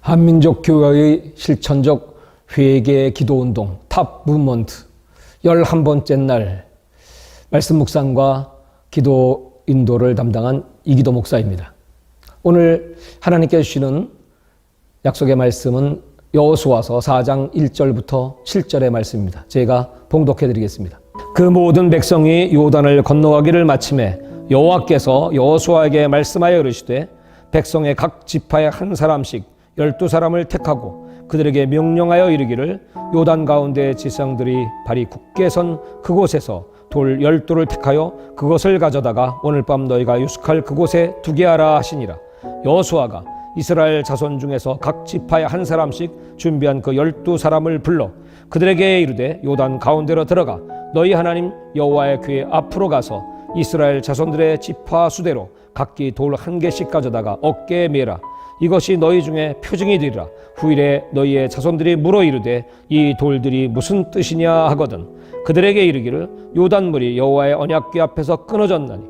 한민족 교회의 실천적 회개 기도운동 탑 무브먼트 11번째 날 말씀 묵상과 기도 인도를 담당한 이기도 목사입니다. 오늘 하나님께서 주시는 약속의 말씀은 여호수아서 4장 1절부터 7절의 말씀입니다. 제가 봉독해 드리겠습니다. 그 모든 백성이 요단을 건너가기를 마침에 여호와께서 여호수아에게 말씀하여 이르시되 백성의 각 지파의 한 사람씩 12사람을 택하고 그들에게 명령하여 이르기를 요단 가운데 지성들이 발이 굳게 선 그곳에서 돌 12를 택하여 그것을 가져다가 오늘 밤 너희가 유숙할 그곳에 두게 하라 하시니라. 여호수아가 이스라엘 자손 중에서 각 지파의 한 사람씩 준비한 그 12사람을 불러 그들에게 이르되 요단 가운데로 들어가 너희 하나님 여호와의 궤 앞으로 가서 이스라엘 자손들의 지파 수대로 각기 돌 한 개씩 가져다가 어깨에 매라. 이것이 너희 중에 표징이 되리라. 후일에 너희의 자손들이 물어 이르되 이 돌들이 무슨 뜻이냐 하거든 그들에게 이르기를 요단물이 여호와의 언약궤 앞에서 끊어졌나니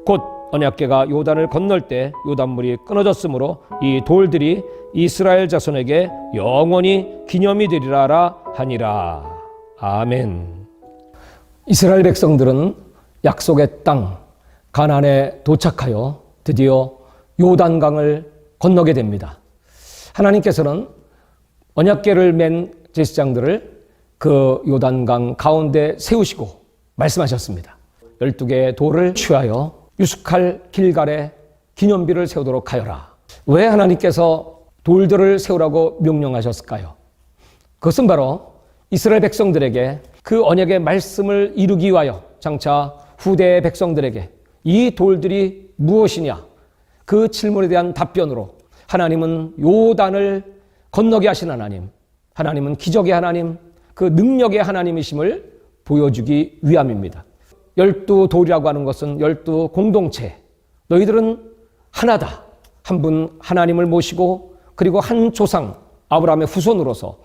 곧 언약궤가 요단을 건널 때 요단물이 끊어졌으므로 이 돌들이 이스라엘 자손에게 영원히 기념이 되리라 하니라. 아멘. 이스라엘 백성들은 약속의 땅 가나안에 도착하여 드디어 요단강을 건너게 됩니다. 하나님께서는 언약궤를 맨 제사장들을 그 요단강 가운데 세우시고 말씀하셨습니다. 12개의 돌을 취하여 유숙할 길갈에 기념비를 세우도록 하여라. 왜 하나님께서 돌들을 세우라고 명령하셨을까요? 그것은 바로 이스라엘 백성들에게 그 언약의 말씀을 이루기 위하여 장차 후대 백성들에게 이 돌들이 무엇이냐 그 질문에 대한 답변으로 하나님은 요단을 건너게 하신 하나님, 하나님은 기적의 하나님, 그 능력의 하나님이심을 보여주기 위함입니다. 12돌이라고 하는 것은 12 공동체, 너희들은 하나다. 한 분 하나님을 모시고 그리고 한 조상 아브라함의 후손으로서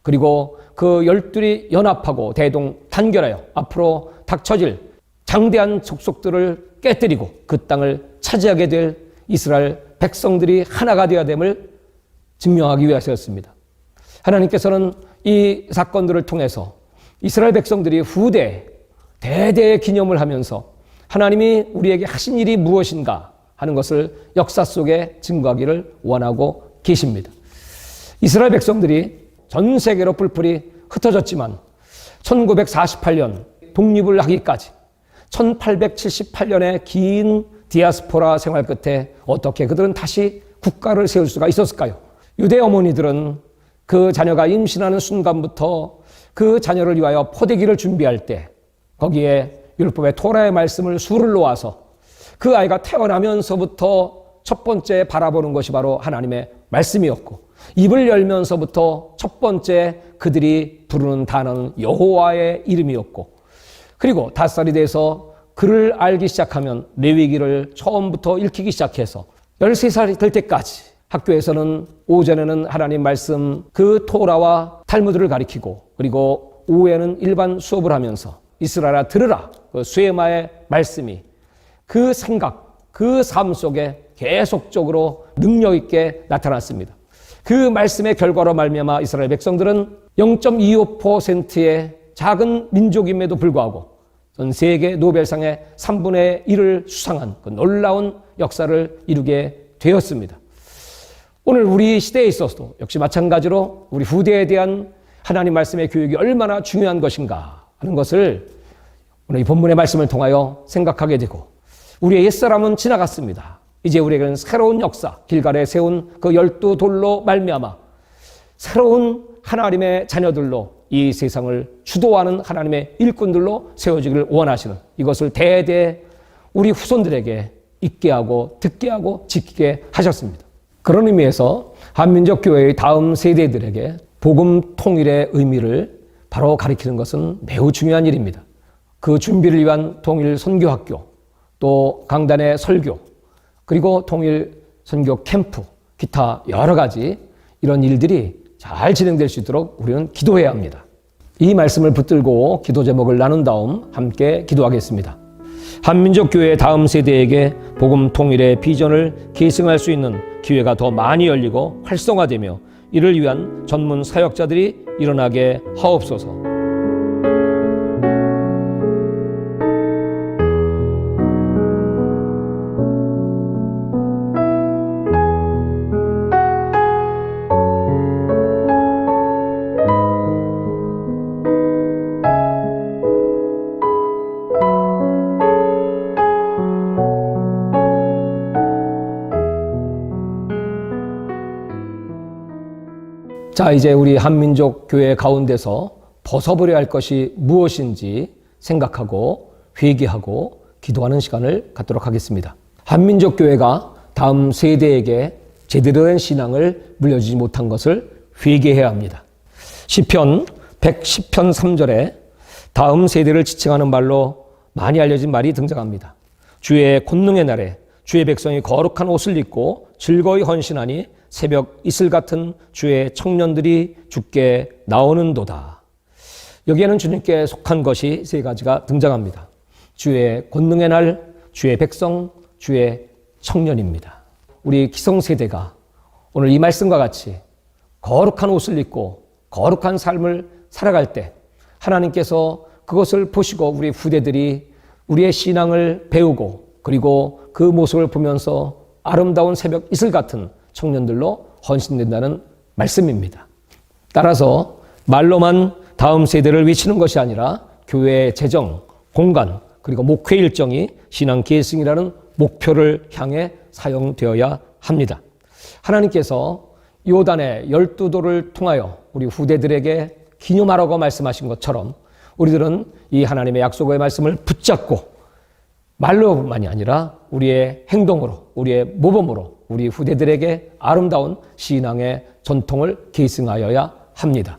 그리고 그 12이 연합하고 대동 단결하여 앞으로 닥쳐질 장대한 족속들을 깨뜨리고 그 땅을 차지하게 될 이스라엘 백성들이 하나가 되어야 됨을 증명하기 위해서였습니다. 하나님께서는 이 사건들을 통해서 이스라엘 백성들이 후대 대대의 기념을 하면서 하나님이 우리에게 하신 일이 무엇인가 하는 것을 역사 속에 증거하기를 원하고 계십니다. 이스라엘 백성들이 전 세계로 뿔뿔이 흩어졌지만 1948년 독립을 하기까지 1878년의 긴 디아스포라 생활 끝에 어떻게 그들은 다시 국가를 세울 수가 있었을까요? 유대 어머니들은 그 자녀가 임신하는 순간부터 그 자녀를 위하여 포대기를 준비할 때 거기에 율법의 토라의 말씀을 수를 놓아서 그 아이가 태어나면서부터 첫 번째 바라보는 것이 바로 하나님의 말씀이었고 입을 열면서부터 첫 번째 그들이 부르는 단어는 여호와의 이름이었고 그리고 5살이 돼서 글을 알기 시작하면 레위기를 처음부터 읽히기 시작해서 13살이 될 때까지 학교에서는 오전에는 하나님 말씀 그 토라와 탈무드를 가리키고 그리고 오후에는 일반 수업을 하면서 이스라엘아 들으라 그 수에마의 말씀이 그 생각 그 삶 속에 계속적으로 능력 있게 나타났습니다. 그 말씀의 결과로 말미암아 이스라엘 백성들은 0.25%의 작은 민족임에도 불구하고 전 세계 노벨상의 3분의 1을 수상한 그 놀라운 역사를 이루게 되었습니다. 오늘 우리 시대에 있어서도 역시 마찬가지로 우리 후대에 대한 하나님 말씀의 교육이 얼마나 중요한 것인가 하는 것을 오늘 이 본문의 말씀을 통하여 생각하게 되고 우리의 옛사람은 지나갔습니다. 이제 우리에게는 새로운 역사, 길갈에 세운 그 12돌로 말미암아 새로운 하나님의 자녀들로 이 세상을 주도하는 하나님의 일꾼들로 세워지기를 원하시는 이것을 대대 우리 후손들에게 있게 하고 듣게 하고 지키게 하셨습니다. 그런 의미에서 한민족 교회의 다음 세대들에게 복음 통일의 의미를 바로 가리키는 것은 매우 중요한 일입니다. 그 준비를 위한 통일 선교학교, 또 강단의 설교, 그리고 통일 선교 캠프, 기타 여러 가지 이런 일들이 잘 진행될 수 있도록 우리는 기도해야 합니다. 이 말씀을 붙들고 기도 제목을 나눈 다음 함께 기도하겠습니다. 한민족 교회의 다음 세대에게 복음 통일의 비전을 계승할 수 있는 기회가 더 많이 열리고 활성화되며 이를 위한 전문 사역자들이 일어나게 하옵소서. 자, 이제 우리 한민족 교회 가운데서 벗어버려야 할 것이 무엇인지 생각하고 회개하고 기도하는 시간을 갖도록 하겠습니다. 한민족 교회가 다음 세대에게 제대로 된 신앙을 물려주지 못한 것을 회개해야 합니다. 시편 110편 3절에 다음 세대를 지칭하는 말로 많이 알려진 말이 등장합니다. 주의 권능의 날에 주의 백성이 거룩한 옷을 입고 즐거이 헌신하니 새벽 이슬 같은 주의 청년들이 주께 나오는도다. 여기에는 주님께 속한 것이 세 가지가 등장합니다. 주의 권능의 날, 주의 백성, 주의 청년입니다. 우리 기성세대가 오늘 이 말씀과 같이 거룩한 옷을 입고 거룩한 삶을 살아갈 때 하나님께서 그것을 보시고 우리 후대들이 우리의 신앙을 배우고 그리고 그 모습을 보면서 아름다운 새벽 이슬 같은 청년들로 헌신된다는 말씀입니다. 따라서 말로만 다음 세대를 외치는 것이 아니라 교회의 재정, 공간, 그리고 목회 일정이 신앙 계승이라는 목표를 향해 사용되어야 합니다. 하나님께서 요단의 12도를 통하여 우리 후대들에게 기념하라고 말씀하신 것처럼 우리들은 이 하나님의 약속의 말씀을 붙잡고 말로만이 아니라 우리의 행동으로, 우리의 모범으로 우리 후대들에게 아름다운 신앙의 전통을 계승하여야 합니다.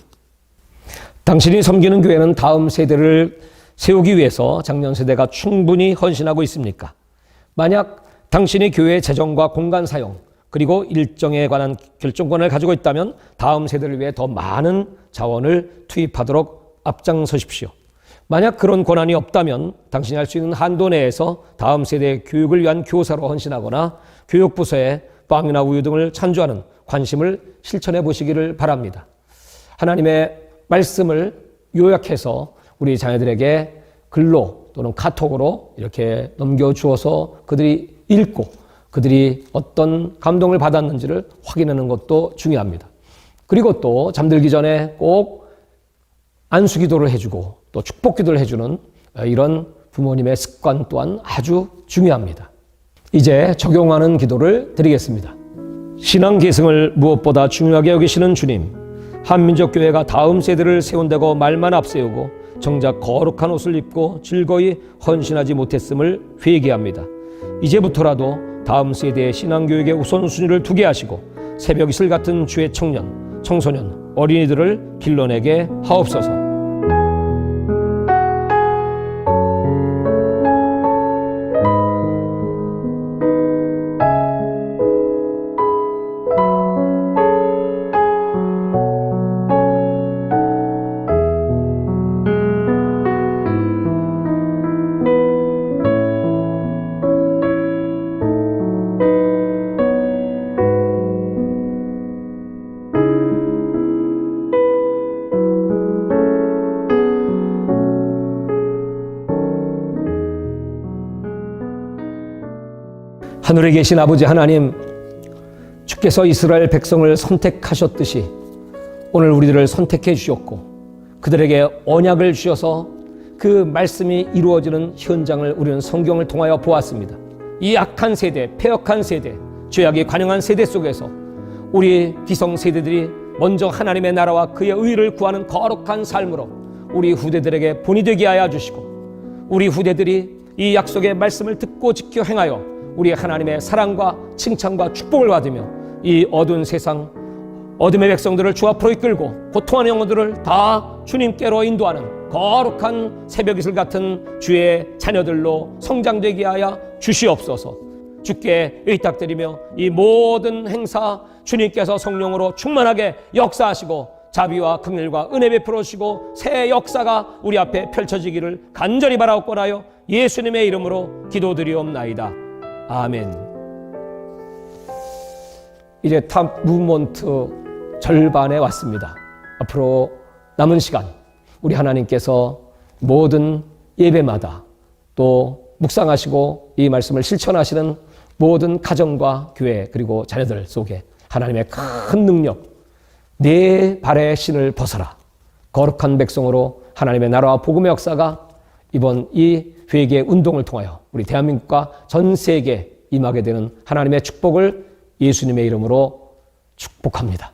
당신이 섬기는 교회는 다음 세대를 세우기 위해서 작년 세대가 충분히 헌신하고 있습니까? 만약 당신이 교회의 재정과 공간 사용 그리고 일정에 관한 결정권을 가지고 있다면 다음 세대를 위해 더 많은 자원을 투입하도록 앞장서십시오. 만약 그런 권한이 없다면 당신이 할 수 있는 한도 내에서 다음 세대의 교육을 위한 교사로 헌신하거나 교육부서에 빵이나 우유 등을 찬조하는 관심을 실천해 보시기를 바랍니다. 하나님의 말씀을 요약해서 우리 자녀들에게 글로 또는 카톡으로 이렇게 넘겨주어서 그들이 읽고 그들이 어떤 감동을 받았는지를 확인하는 것도 중요합니다. 그리고 또 잠들기 전에 꼭 안수기도를 해주고 또 축복기도를 해주는 이런 부모님의 습관 또한 아주 중요합니다. 이제 적용하는 기도를 드리겠습니다. 신앙 계승을 무엇보다 중요하게 여기시는 주님, 한민족 교회가 다음 세대를 세운다고 말만 앞세우고 정작 거룩한 옷을 입고 즐거이 헌신하지 못했음을 회개합니다. 이제부터라도 다음 세대의 신앙교육의 우선순위를 두게 하시고 새벽 이슬 같은 주의 청년, 청소년, 어린이들을 길러내게 하옵소서. 하늘에 계신 아버지 하나님, 주께서 이스라엘 백성을 선택하셨듯이 오늘 우리들을 선택해 주셨고 그들에게 언약을 주셔서 그 말씀이 이루어지는 현장을 우리는 성경을 통하여 보았습니다. 이 악한 세대, 패역한 세대, 죄악이 관영한 세대 속에서 우리 기성 세대들이 먼저 하나님의 나라와 그의 의를 구하는 거룩한 삶으로 우리 후대들에게 본이 되게 하여 주시고 우리 후대들이 이 약속의 말씀을 듣고 지켜 행하여 우리 하나님의 사랑과 칭찬과 축복을 받으며 이 어두운 세상, 어둠의 백성들을 주 앞으로 이끌고 고통하는 영혼들을 다 주님께로 인도하는 거룩한 새벽 이슬 같은 주의 자녀들로 성장되게 하여 주시옵소서. 주께 의탁드리며 이 모든 행사 주님께서 성령으로 충만하게 역사하시고 자비와 긍휼과 은혜 베풀어 주시고 새 역사가 우리 앞에 펼쳐지기를 간절히 바라옵고나요 예수님의 이름으로 기도드리옵나이다. 아멘. 이제 탑 무브먼트 절반에 왔습니다. 앞으로 남은 시간 우리 하나님께서 모든 예배마다 또 묵상하시고 이 말씀을 실천하시는 모든 가정과 교회 그리고 자녀들 속에 하나님의 큰 능력, 내 발의 신을 벗어라, 거룩한 백성으로 하나님의 나라와 복음의 역사가 이번 이 회개 운동을 통하여 우리 대한민국과 전 세계에 임하게 되는 하나님의 축복을 예수님의 이름으로 축복합니다.